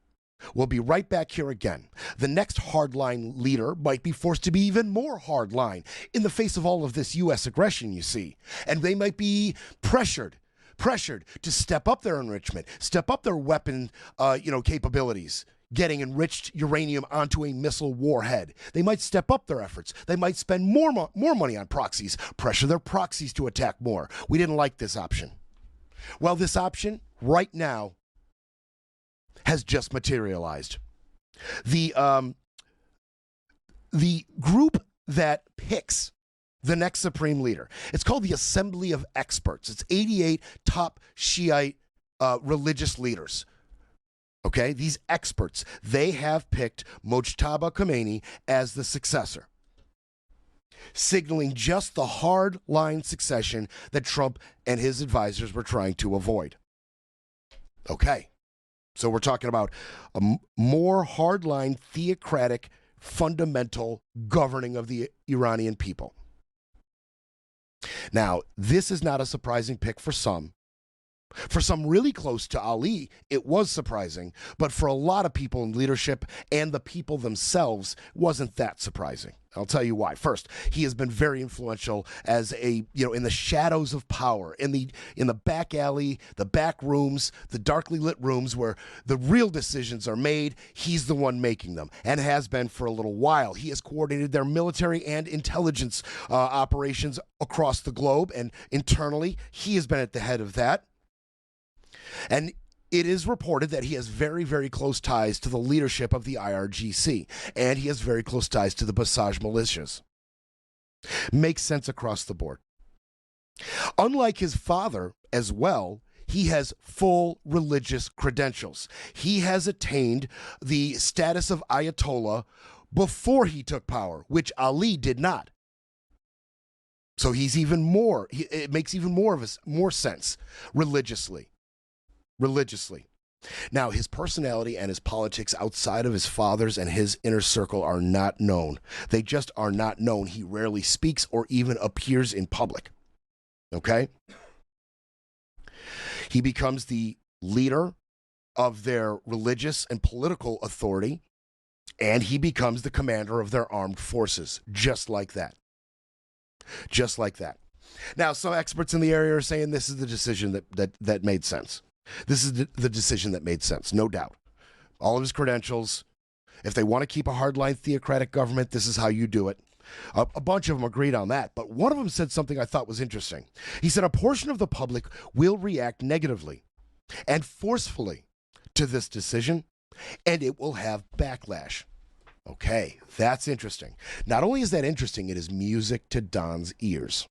We'll be right back here again. The next hardline leader might be forced to be even more hardline in the face of all of this U.S. aggression, you see. And they might be pressured to step up their enrichment, step up their weapon, capabilities, getting enriched uranium onto a missile warhead. They might step up their efforts. They might spend more money on proxies, pressure their proxies to attack more. We didn't like this option. Well, this option right now has just materialized. The group that picks the next supreme leader, it's called the Assembly of Experts. It's 88 top Shiite religious leaders. Okay, these experts, they have picked Mojtaba Khomeini as the successor, signaling just the hard-line succession that Trump and his advisors were trying to avoid. Okay. So we're talking about a more hardline, theocratic, fundamental governing of the Iranian people. Now, this is not a surprising pick for some. For some really close to Ali, it was surprising, but for a lot of people in leadership and the people themselves, wasn't that surprising. I'll tell you why. First, he has been very influential as a, in the shadows of power, in the back alley, the back rooms, the darkly lit rooms where the real decisions are made. He's the one making them and has been for a little while. He has coordinated their military and intelligence operations across the globe, and internally, he has been at the head of that. And it is reported that he has very, very close ties to the leadership of the IRGC, and he has very close ties to the Backlash militias. Makes sense across the board. Unlike his father as well, he has full religious credentials. He has attained the status of Ayatollah before he took power, which Ali did not. So he's even more, it makes even more sense religiously. Now, his personality and his politics outside of his father's and his inner circle are not known. They just are not known. He rarely speaks or even appears in public. Okay? He becomes the leader of their religious and political authority, and he becomes the commander of their armed forces, just like that. Just like that. Now, some experts in the area are saying this is the decision that made sense. This is the decision that made sense, no doubt. All of his credentials, if they want to keep a hardline theocratic government, this is how you do it. A bunch of them agreed on that, but one of them said something I thought was interesting. He said a portion of the public will react negatively and forcefully to this decision, and it will have backlash. Okay, that's interesting. Not only is that interesting, it is music to Don's ears.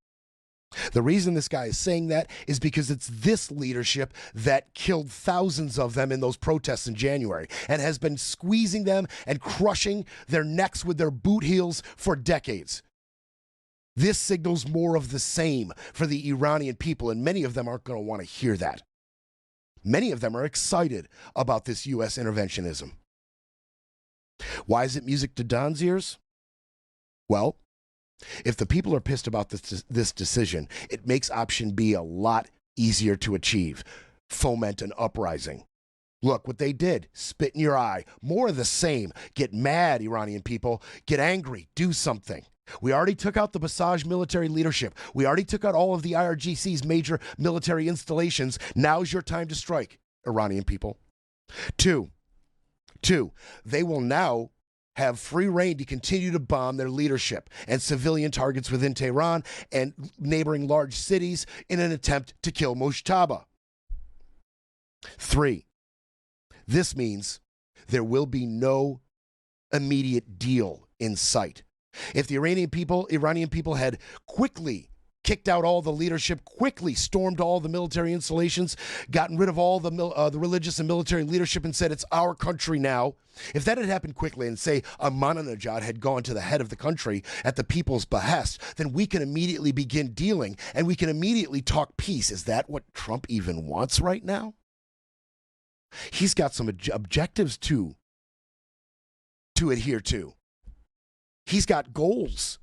The reason this guy is saying that is because it's this leadership that killed thousands of them in those protests in January and has been squeezing them and crushing their necks with their boot heels for decades. This signals more of the same for the Iranian people, and many of them aren't going to want to hear that. Many of them are excited about this U.S. interventionism. Why is it music to Don's ears? Well, if the people are pissed about this decision, it makes option B a lot easier to achieve. Foment an uprising. Look what they did. Spit in your eye. More of the same. Get mad, Iranian people. Get angry. Do something. We already took out the Backlash military leadership. We already took out all of the IRGC's major military installations. Now's your time to strike, Iranian people. Two, they will now have free reign to continue to bomb their leadership and civilian targets within Tehran and neighboring large cities in an attempt to kill Mujtaba. 3, this means there will be no immediate deal in sight. If the Iranian people had quickly kicked out all the leadership, quickly stormed all the military installations, gotten rid of all the religious and military leadership and said, it's our country now. If that had happened quickly and say Ahmadinejad had gone to the head of the country at the people's behest, then we can immediately begin dealing and we can immediately talk peace. Is that what Trump even wants right now? He's got some objectives to adhere to. He's got goals.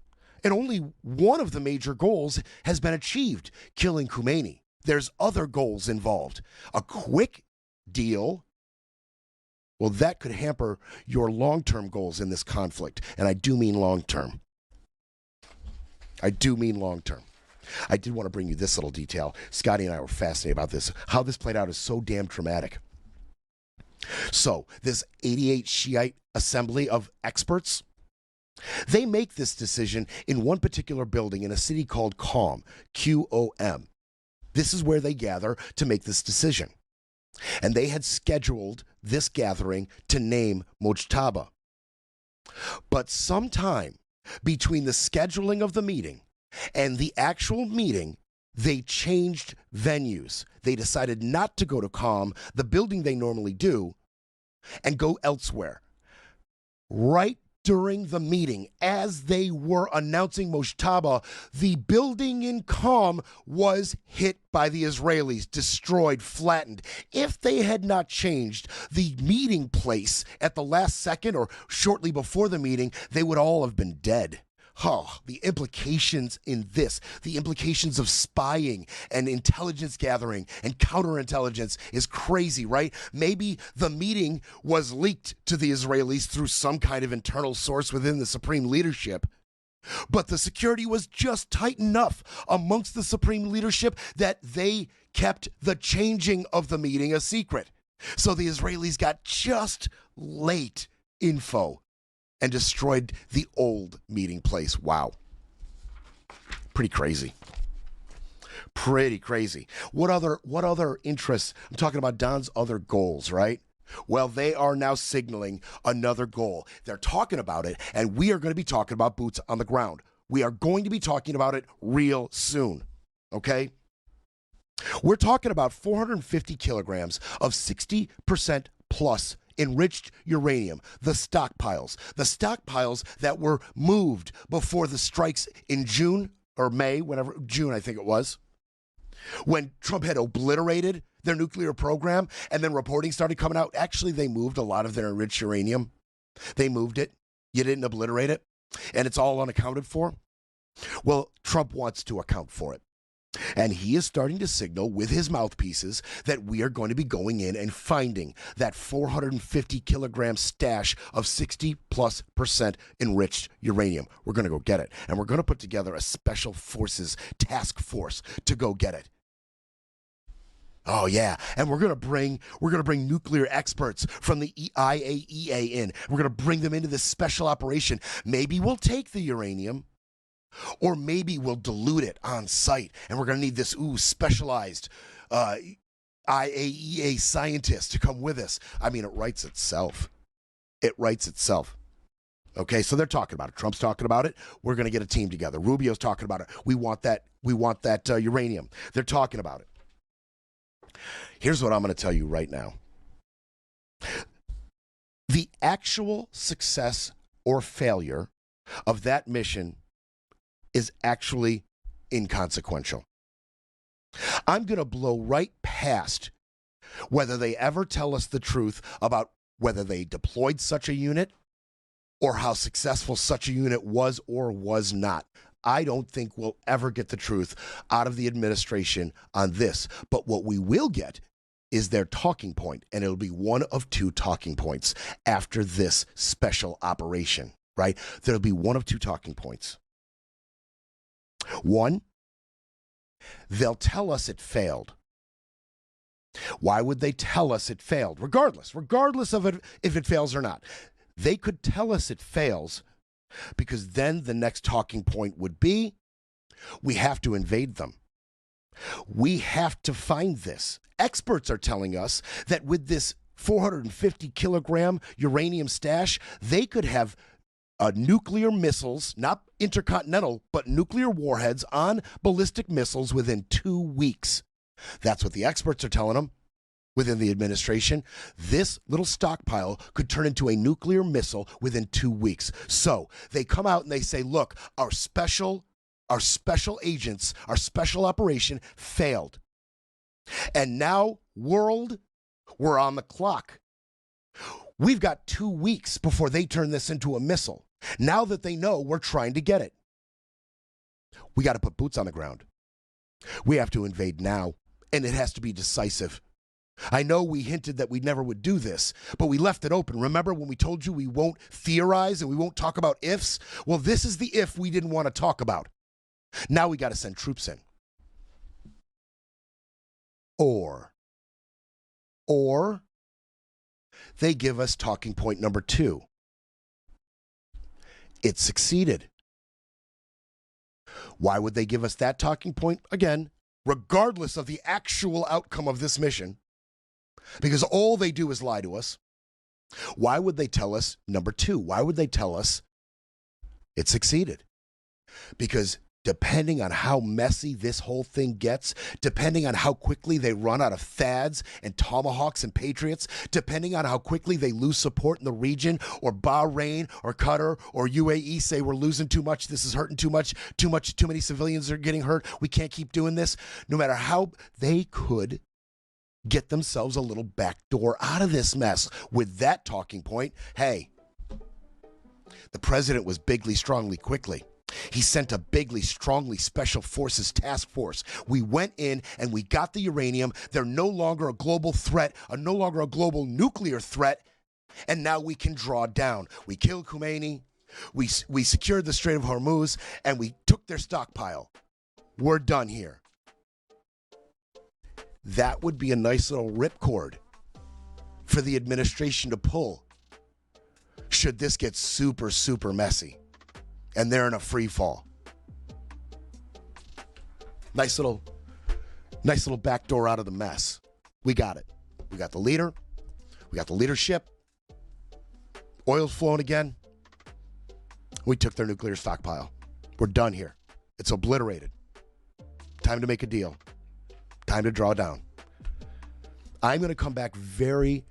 And only one of the major goals has been achieved, killing Khomeini. There's other goals involved. A quick deal, well, that could hamper your long-term goals in this conflict. And I do mean long-term. I did want to bring you this little detail. Scotty and I were fascinated about this. How this played out is so damn dramatic. So, this 88 Shiite assembly of experts, they make this decision in one particular building in a city called Qom, Q-O-M. This is where they gather to make this decision. And they had scheduled this gathering to name Mujtaba. But sometime between the scheduling of the meeting and the actual meeting, they changed venues. They decided not to go to Qom, the building they normally do, and go elsewhere. Right during the meeting, as they were announcing Moshtaba, the building in Qom was hit by the Israelis, destroyed, flattened. If they had not changed the meeting place at the last second or shortly before the meeting, they would all have been dead. Oh, the implications in this, the implications of spying and intelligence gathering and counterintelligence is crazy, right? Maybe the meeting was leaked to the Israelis through some kind of internal source within the supreme leadership. But the security was just tight enough amongst the supreme leadership that they kept the changing of the meeting a secret. So the Israelis got just late info and destroyed the old meeting place. Wow. Pretty crazy. Pretty crazy. What other interests? I'm talking about Don's other goals, right? Well, they are now signaling another goal. They're talking about it, and we are going to be talking about boots on the ground. We are going to be talking about it real soon, okay? We're talking about 450 kilograms of 60% plus enriched uranium, the stockpiles that were moved before the strikes in June or May, June I think it was, when Trump had obliterated their nuclear program and then reporting started coming out. Actually, they moved a lot of their enriched uranium. They moved it. You didn't obliterate it, and it's all unaccounted for. Well, Trump wants to account for it. And he is starting to signal with his mouthpieces that we are going to be going in and finding that 450 kilogram stash of 60+% enriched uranium. We're going to go get it. And we're going to put together a special forces task force to go get it. Oh yeah, and we're gonna bring nuclear experts from the IAEA in. We're gonna bring them into this special operation. Maybe we'll take the uranium, or maybe we'll dilute it on site, and we're going to need this specialized IAEA scientist to come with us. I mean, it writes itself. It writes itself. Okay, so they're talking about it. Trump's talking about it. We're going to get a team together. Rubio's talking about it. We want that uranium. They're talking about it. Here's what I'm going to tell you right now. The actual success or failure of that mission is actually inconsequential. I'm going to blow right past whether they ever tell us the truth about whether they deployed such a unit or how successful such a unit was or was not. I don't think we'll ever get the truth out of the administration on this. But what we will get is their talking point, and it'll be one of two talking points after this special operation, right? There'll be one of two talking points. One, they'll tell us it failed. Why would they tell us it failed? Regardless of it, if it fails or not. They could tell us it fails because then the next talking point would be, we have to invade them. We have to find this. Experts are telling us that with this 450 kilogram uranium stash, they could have nuclear missiles, not intercontinental, but nuclear warheads on ballistic missiles within 2 weeks. That's what the experts are telling them within the administration. This little stockpile could turn into a nuclear missile within 2 weeks. So they come out and they say, look, our special agents, our special operation failed. And now, world, we're on the clock. We've got 2 weeks before they turn this into a missile. Now that they know we're trying to get it, we got to put boots on the ground. We have to invade now, and it has to be decisive. I know we hinted that we never would do this, but we left it open. Remember when we told you we won't theorize and we won't talk about ifs? Well, this is the if we didn't want to talk about. Now we got to send troops in. Or they give us talking point number 2. It succeeded. Why would they give us that talking point? Again, regardless of the actual outcome of this mission, because all they do is lie to us. Why would they tell us number 2? Why would they tell us it succeeded? Because depending on how messy this whole thing gets, depending on how quickly they run out of THAADs and Tomahawks and Patriots, depending on how quickly they lose support in the region, or Bahrain or Qatar or UAE say we're losing too much, this is hurting too many civilians are getting hurt, we can't keep doing this. No matter how, they could get themselves a little back door out of this mess with that talking point. Hey, the president was bigly, strongly, quickly. He sent a bigly, strongly special forces task force. We went in and we got the uranium. They're no longer a global threat, no longer a global nuclear threat. And now we can draw down. We killed Khomeini. We secured the Strait of Hormuz, and we took their stockpile. We're done here. That would be a nice little ripcord for the administration to pull should this get super, super messy and they're in a free fall. Nice little back door out of the mess. We got it. We got the leader. We got the leadership. Oil's flowing again. We took their nuclear stockpile. We're done here. It's obliterated. Time to make a deal. Time to draw down. I'm going to come back very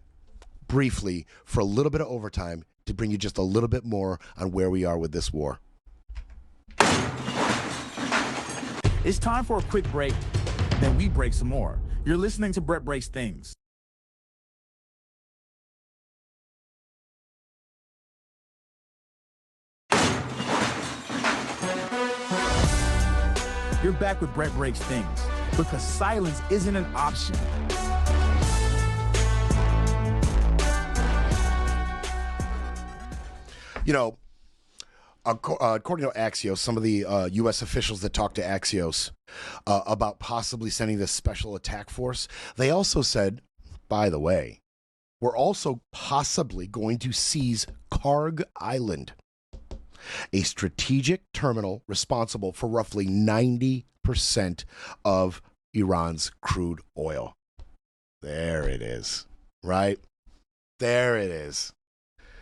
briefly for a little bit of overtime to bring you just a little bit more on where we are with this war. It's time for a quick break, then we break some more. You're listening to Brett Breaks Things. You're back with Brett Breaks Things, because silence isn't an option. You know, according to Axios, some of the U.S. officials that talked to Axios about possibly sending this special attack force, they also said, by the way, we're also possibly going to seize Karg Island, a strategic terminal responsible for roughly 90% of Iran's crude oil. There it is, right? There it is.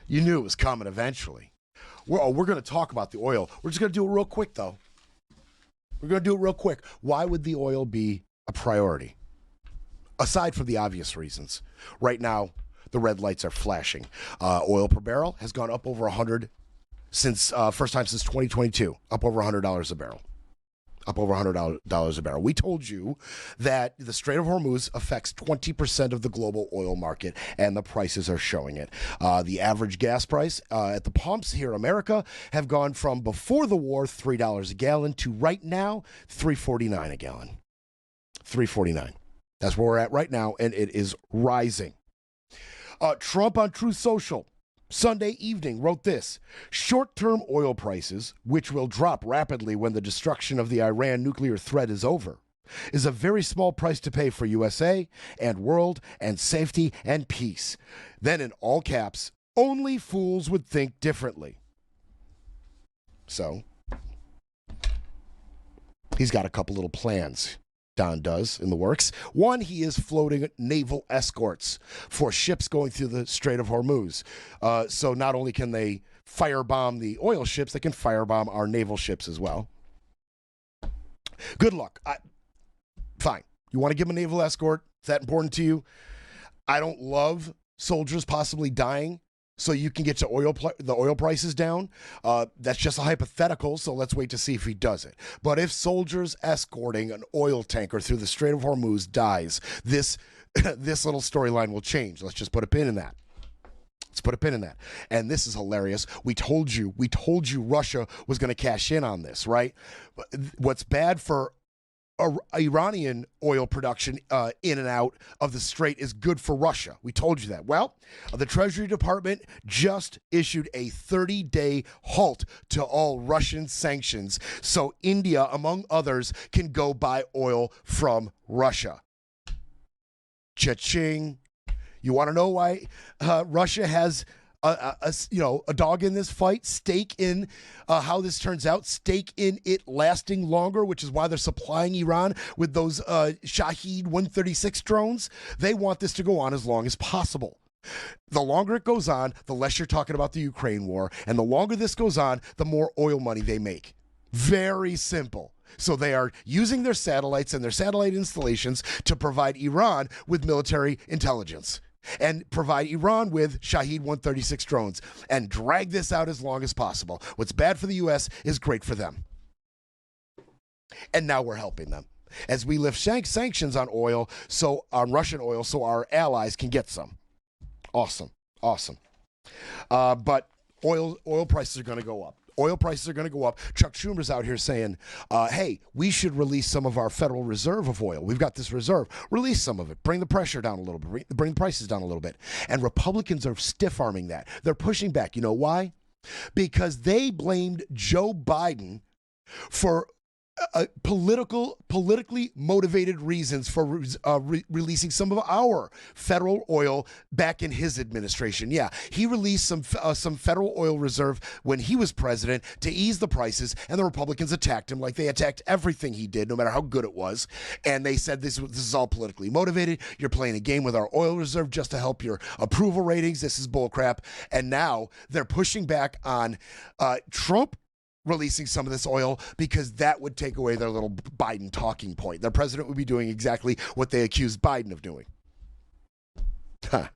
You knew it was coming eventually. We're going to talk about the oil. We're just going to do it real quick, though. We're going to do it real quick. Why would the oil be a priority? Aside from the obvious reasons. Right now, the red lights are flashing. Oil per barrel has gone up over 100 since first time since 2022, up over $100 a barrel. Up over $100 a barrel. We told you that the Strait of Hormuz affects 20% of the global oil market, and the prices are showing it. The average gas price at the pumps here in America have gone from before the war $3 a gallon to right now $3.49 a gallon. $3.49. That's where we're at right now, and it is rising. Trump on Truth Social Sunday evening wrote this: short-term oil prices, which will drop rapidly when the destruction of the Iran nuclear threat is over, is a very small price to pay for USA and world and safety and peace. Then in all caps, only fools would think differently. So, he's got a couple little plans. Don does in the works. One, he is floating naval escorts for ships going through the Strait of Hormuz. So not only can they firebomb the oil ships, they can firebomb our naval ships as well. Good luck. Fine. You want to give them a naval escort? Is that important to you? I don't love soldiers possibly dying so you can get the oil prices down. That's just a hypothetical, so let's wait to see if he does it. But if soldiers escorting an oil tanker through the Strait of Hormuz dies, this little storyline will change. Let's just put a pin in that. Let's put a pin in that. And this is hilarious. We told you Russia was going to cash in on this, right? What's bad for Iranian oil production in and out of the strait is good for Russia. We told you that. Well, the Treasury Department just issued a 30-day halt to all Russian sanctions so India, among others, can go buy oil from Russia. Cha-ching. You want to know why Russia has a dog in this fight, stake in how this turns out, stake in it lasting longer, which is why they're supplying Iran with those Shahed 136 drones. They want this to go on as long as possible. The longer it goes on, the less you're talking about the Ukraine war, and the longer this goes on, the more oil money they make. Very simple. So they are using their satellites and their satellite installations to provide Iran with military intelligence and provide Iran with Shahed 136 drones and drag this out as long as possible. What's bad for the U.S. is great for them. And now we're helping them as we lift sanctions on oil, so on Russian oil, so our allies can get some. Awesome. But oil prices are going to go up. Oil prices are going to go up. Chuck Schumer's out here saying, hey, we should release some of our Federal Reserve of oil. We've got this reserve. Release some of it. Bring the pressure down a little bit. Bring the prices down a little bit. And Republicans are stiff-arming that. They're pushing back. You know why? Because they blamed Joe Biden for politically motivated reasons for releasing some of our federal oil back in his administration. Yeah, he released some federal oil reserve when he was president to ease the prices, and the Republicans attacked him like they attacked everything he did, no matter how good it was. And they said this is all politically motivated. You're playing a game with our oil reserve just to help your approval ratings. This is bullcrap. And now they're pushing back on Trump releasing some of this oil because that would take away their little Biden talking point. Their president would be doing exactly what they accused Biden of doing. Huh.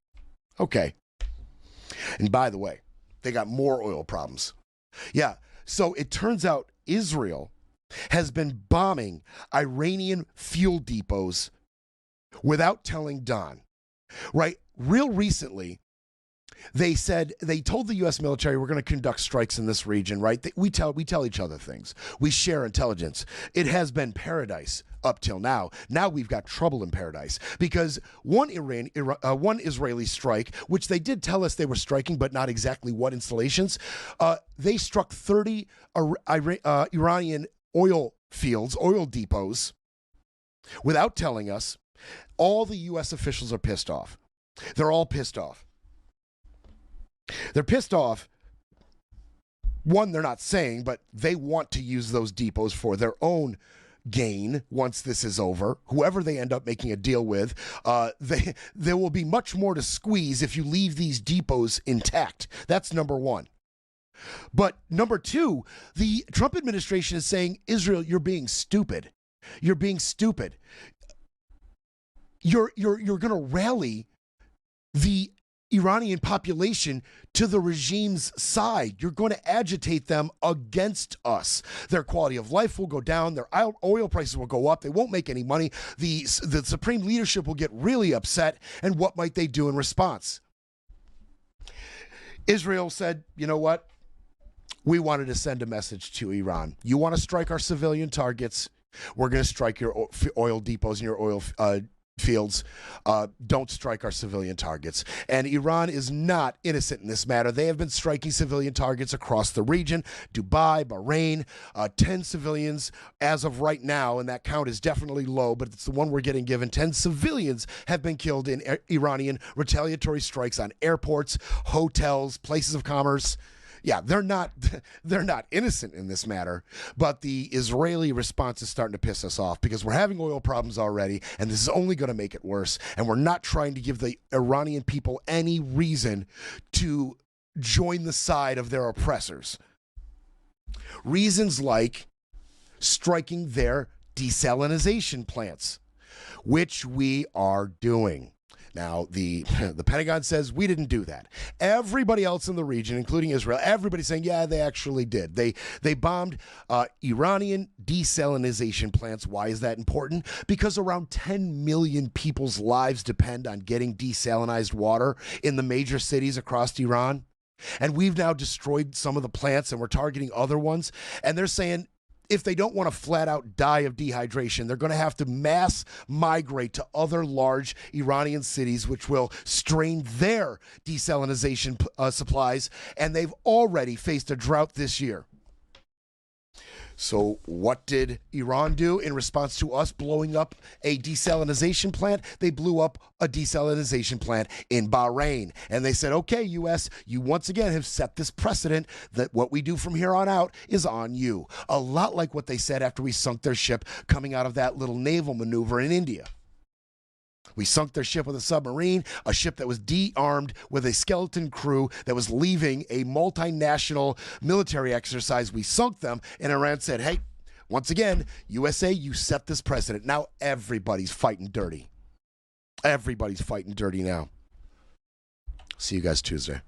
Okay. And by the way, they got more oil problems. Yeah. So it turns out Israel has been bombing Iranian fuel depots without telling Don. Right? Real recently, they told the U.S. military, we're going to conduct strikes in this region, right? We tell each other things. We share intelligence. It has been paradise up till now. Now we've got trouble in paradise because one Israeli strike, which they did tell us they were striking, but not exactly what installations, they struck 30 Iranian oil fields, oil depots, without telling us. All the U.S. officials are pissed off. They're all pissed off. They're pissed off. One, they're not saying, but they want to use those depots for their own gain once this is over. Whoever they end up making a deal with, there will be much more to squeeze if you leave these depots intact. That's number one. But number two, the Trump administration is saying, Israel, you're being stupid. You're being stupid. You're going to rally the Iranian population to the regime's side. You're going to agitate them against us. Their quality of life will go down. Their oil prices will go up. They won't make any money. The supreme leadership will get really upset. And what might they do in response? Israel said, you know what? We wanted to send a message to Iran. You want to strike our civilian targets? We're going to strike your oil depots and your oil fields. Don't strike our civilian targets. And Iran is not innocent in this matter. They have been striking civilian targets across the region. Dubai, Bahrain, 10 civilians as of right now, and that count is definitely low, but it's the one we're getting given. 10 civilians have been killed in Iranian retaliatory strikes on airports, hotels, places of commerce. Yeah, they're not innocent in this matter, but the Israeli response is starting to piss us off because we're having oil problems already, and this is only going to make it worse, and we're not trying to give the Iranian people any reason to join the side of their oppressors. Reasons like striking their desalination plants, which we are doing. Now, the Pentagon says we didn't do that. Everybody else in the region, including Israel, everybody's saying, yeah, they actually did. They bombed Iranian desalination plants. Why is that important? Because around 10 million people's lives depend on getting desalinized water in the major cities across Iran. And we've now destroyed some of the plants, and we're targeting other ones. And they're saying, if they don't want to flat out die of dehydration, they're going to have to mass migrate to other large Iranian cities, which will strain their desalination supplies. And they've already faced a drought this year. So what did Iran do in response to us blowing up a desalination plant? They blew up a desalination plant in Bahrain. And they said, okay, U.S., you once again have set this precedent that what we do from here on out is on you. A lot like what they said after we sunk their ship coming out of that little naval maneuver in India. We sunk their ship with a submarine, a ship that was de-armed with a skeleton crew that was leaving a multinational military exercise. We sunk them, and Iran said, hey, once again, USA, you set this precedent. Now everybody's fighting dirty. Everybody's fighting dirty now. See you guys Tuesday.